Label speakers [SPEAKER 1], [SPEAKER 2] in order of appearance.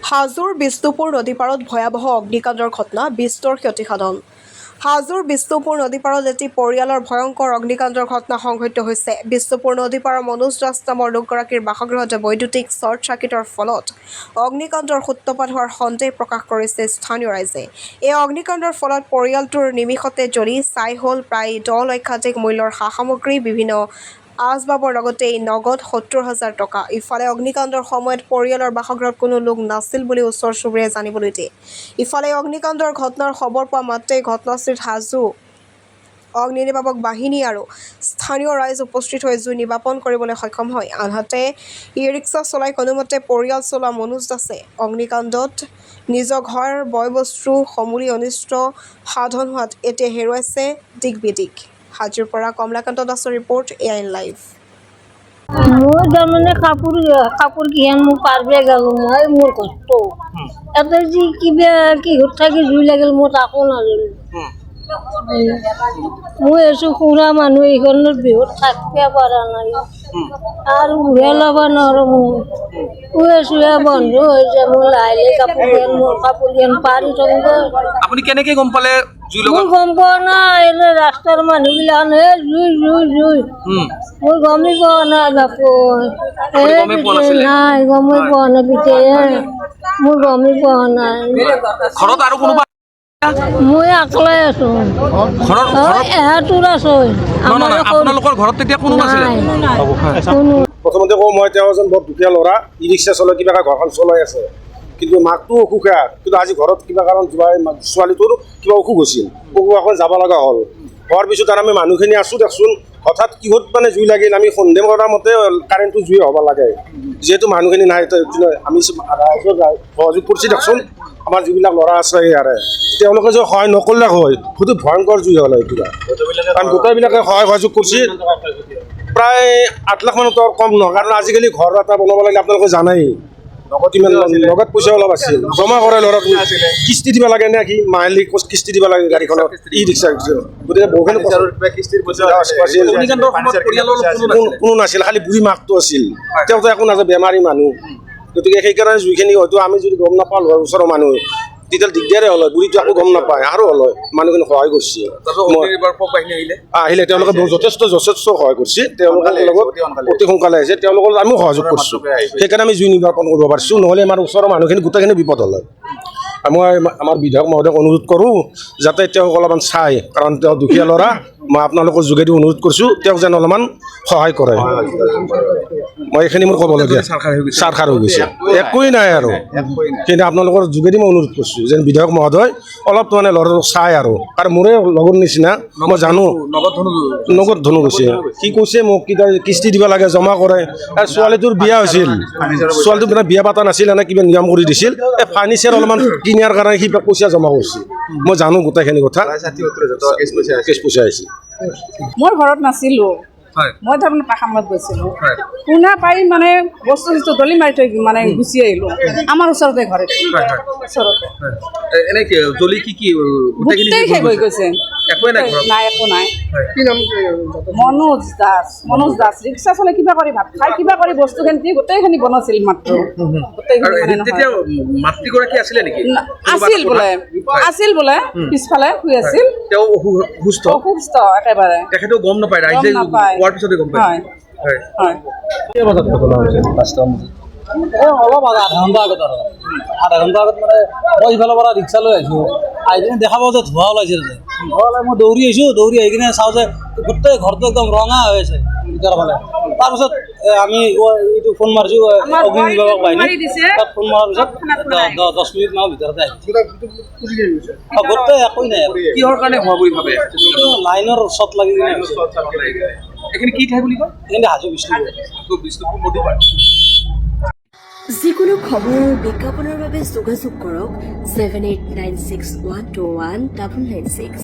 [SPEAKER 1] হাজোৰ বিষ্ণুপুৰ নদীপাৰত ভয়াৱহ অগ্নিকাণ্ডৰ ঘটনা, বিস্তৰ ক্ষতিসাধন। হাজোৰ বিষ্ণুপুৰ নদীপাৰত এটি পৰিয়ালৰ ভয়ংকৰ অগ্নিকাণ্ডৰ ঘটনা সংঘটিত হৈছে। বিষ্ণুপুৰ নদীপাৰৰ মনোজ দাস নামৰ লোকগৰাকীৰ বাসগৃহত বৈদ্যুতিক শ্বৰ্ট চাৰ্কিটৰ ফলত অগ্নিকাণ্ডৰ সূত্ৰপাত হোৱাৰ সন্দেহ প্ৰকাশ কৰিছে স্থানীয় ৰাইজে। এই অগ্নিকাণ্ডৰ ফলত পৰিয়ালটোৰ নিমিষতে জ্বলি ছাই হ'ল প্ৰায় 10 লক্ষাধিক মূল্যৰ সা-সামগ্ৰী, বিভিন্ন আচবাবৰ লগতে নগদ 70,000 টকা। ইফালে অগ্নিকাণ্ডৰ সময়ত পৰিয়ালৰ বাসগৃহত কোনো লোক নাছিল বুলি ওচৰ চুবুৰীয়াই জানিবলৈ দিয়ে। ইফালে অগ্নিকাণ্ডৰ ঘটনাৰ খবৰ পোৱা মাত্ৰই ঘটনাস্থলীত হাজো অগ্নি নিৰ্বাপক বাহিনী আৰু স্থানীয় ৰাইজ উপস্থিত হৈ জুই নিৰ্বাপন কৰিবলৈ সক্ষম হয়। আনহাতে ই-ৰিক্সা চলাই কোনোমতে পৰিয়াল চলোৱা মনোজ দাসে অগ্নিকাণ্ডত নিজৰ ঘৰ বয়-বস্তু সমূলি অনিষ্ট সাধন হোৱাত এতিয়া হেৰুৱাইছে দিক-বিদিক। হাজোৰ পৰা কমলাকান্ত দাসৰ ৰিপৰ্ট, AIN লাইভ।
[SPEAKER 2] মই তাৰমানে কাপোৰ কিহান মোক পাৰবে গ'লো মই মোৰ কষ্ট এটা যি কিহত থাকি জুই লাগিল মই তাকো নাজানো। মই এছো খুৰা মানুহ এইখনত বিহুত থাকিব পৰা নাই আৰু ঘূৰাই ল'ব নোৱাৰোঁ। মই এছো বন্ধ হৈছে, মোৰ লাহে কাপোৰ কিহান পাৰি থ'ব।
[SPEAKER 3] আপুনি কেনেকৈ গম পালে জুই
[SPEAKER 2] মই গম পোৱা নাই, এনে ৰাস্তাৰ মানুহবিলাক জুই জুই জুই মই গমেই পোৱা নাই বাপু। নাই গমেই পোৱা নাই পিছে মই গমেই পোৱা নাই।
[SPEAKER 3] ঘৰত আৰু কোনোবা?
[SPEAKER 2] মই অকলে আছো, এহাতোৰ আছো।
[SPEAKER 3] আপোনালোকৰ ঘৰত তেতিয়া কোনো নাছিলে?
[SPEAKER 4] প্ৰথমতে কওঁ, মই তেওঁ এজন বৰ দুখীয়া ল'ৰা, ই-ৰিক্সা চলাই কিবা ঘৰখন চলাই আছে, কিন্তু মাকটো অসুখীয়া। কিন্তু আজি ঘৰত কিবা কাৰণ ছোৱালীটোৰ কিবা অসুখ হৈছিল, অসুখ যাব লগা হ'ল। হোৱাৰ পিছত আৰু আমি মানুহখিনি আছোঁ দেখোন, হঠাৎ কিহত মানে জুই লাগিল। আমি সন্দেহ কৰাৰ মতে কাৰেণ্টটো জুই হ'ব লাগে, যিহেতু মানুহখিনি নাই। আমি ৰাইজৰ সহযোগ কৰিছোঁ দেখোন, আমাৰ যিবিলাক ল'ৰা আছে ইয়াৰে তেওঁলোকে যে সহায় নকৰিলে হয়, সেইটো ভয়ংকৰ জুই হ'ল এইটো। কাৰণ গোটেইবিলাকে সহায় সহযোগ কৰিছে, প্ৰায় 8 লাখ মানৰ কম নহয়। কাৰণ আজিকালি ঘৰ এটা বনাব লাগিলে আপোনালোকে জানাই লগত পইচা অলপ আছিল, জমা কৰে ল'ৰাটো, কিস্তি দিব লাগে নে কি মাহিলী কিস্তি দিব লাগে গাড়ীখনত, ই-ৰিক্সা। গতিকে বহুখিনি কোনো নাছিল, খালি বুঢ়ী মাকটো আছিল। তেওঁতো একো নাযায়, বেমাৰী মানুহ। গতিকে সেইকাৰণে জুইখিনি হয়তো আমি যদি গম নাপালোঁ হয় ওচৰৰ মানুহ, তেতিয়া দিগদাৰে হ'ল হয়। বুঢ়ীটো একো গম নাপায় আৰু হ'ল হয়, মানুহখিনি সহায় কৰিছে। আহিলে তেওঁলোকে যথেষ্ট সহায় কৰিছে, তেওঁলোকৰ লগত অতি সোনকালে আহিছে, তেওঁলোকৰ আমিও সহযোগ কৰিছোঁ। সেইকাৰণে আমি জুই নিৰ্বাপন কৰিব পাৰিছোঁ, নহ'লে আমাৰ ওচৰৰ মানুহখিনি গোটেইখিনি বিপদ হ'ল হয়। মই আমাৰ বিধায়ক মহোদয়ক অনুৰোধ কৰোঁ যাতে তেওঁক অলপমান চাই, কাৰণ তেওঁ দুখীয়া ল'ৰা। মই আপোনালোকৰ যোগেদি অনুৰোধ কৰিছোঁ তেওঁক যেন অলপমান সহায় কৰে। মই এইখিনি মোৰ ক'বলগীয়া, চাৰখাৰ হৈ গৈছে, একোৱেই নাই আৰু। কিন্তু আপোনালোকৰ যোগেদি মই অনুৰোধ কৰিছোঁ যেন বিধায়ক মহোদয় অলপ মানে ল'ৰাটোক চাই আৰু। কাৰণ মোৰে লগৰ নিচিনা, মই জানো নগদ ধনু গৈছে। কি কৈছে মোক, কিস্তি দিব লাগে, জমা কৰে। আৰু ছোৱালীটোৰ বিয়া হৈছিল, ছোৱালীটোৰ মানে বিয়া পাতা নাছিল, এনে কিবা নিয়ম কৰি দিছিল। এই ফাৰ্নিচাৰ অলপমান কিনাৰ কাৰণে সি পইচা জমা কৰিছে। মই জানো গোটেইখিনি কথা, কেছ পইচা আহিছিল।
[SPEAKER 5] মই ঘৰত নাছিলোঁ, মই তাৰমানে পাখামত গৈছিলোঁ। শুনা পাই মানে বস্তু দলি মাৰি থৈ মানে গুচি আহিলোঁ। আমাৰ ওচৰতে ঘৰে, ওচৰতে গোটেই শেষ হৈ গৈছে। নাই, একো নাই। মনোজ দাস ৰিক্সা চলাই কিবা কৰি ভাত খাই, কিবা কৰি বস্তুখিনি গোটেইখিনি বনাইছিল মাত্ৰ। আছিল বোলে পিছফালে শুই আছিল, অসুস্থ একেবাৰে।
[SPEAKER 3] গম নাপায়, ৰাইজে কোৱাৰ পিছতে গম পায়।
[SPEAKER 6] অলপ আধা ঘণ্টা আগত মানে মই ইফালৰ পৰা ৰিক্সা লৈ আহিছোঁ, আহি কিনে দেখা পাওঁ যে ধোঁৱা ওলাইছে। মই দৌৰি আহিছোঁ, দৌৰি আহি কিনে চাওঁ যে গোটেই ঘৰটো একদম ৰঙা হৈ আছে ভিতৰৰ ফালে। তাৰপিছত আমি এইটো ফোন মাৰিছোঁ অগ্নি নিৰ্বাপক বাহিনী, তাত ফোন মৰাৰ পিছত 10 মিনিট মানৰ ভিতৰতে আহিছে। গোটেই একোৱেই নাই।
[SPEAKER 3] কিহৰ কাৰণে হোৱা বুলি ভাবে?
[SPEAKER 6] লাইনৰ শ্বৰ্ট লাগি কিনে
[SPEAKER 3] এইখিনি কি ঠাই বুলি কয়?
[SPEAKER 6] এইখিনি হাজো বিষ্ণুপুৰ নদীপাৰ।
[SPEAKER 7] যিকোনো খবৰ আৰু বিজ্ঞাপনৰ বাবে যোগাযোগ কৰক 7896121996।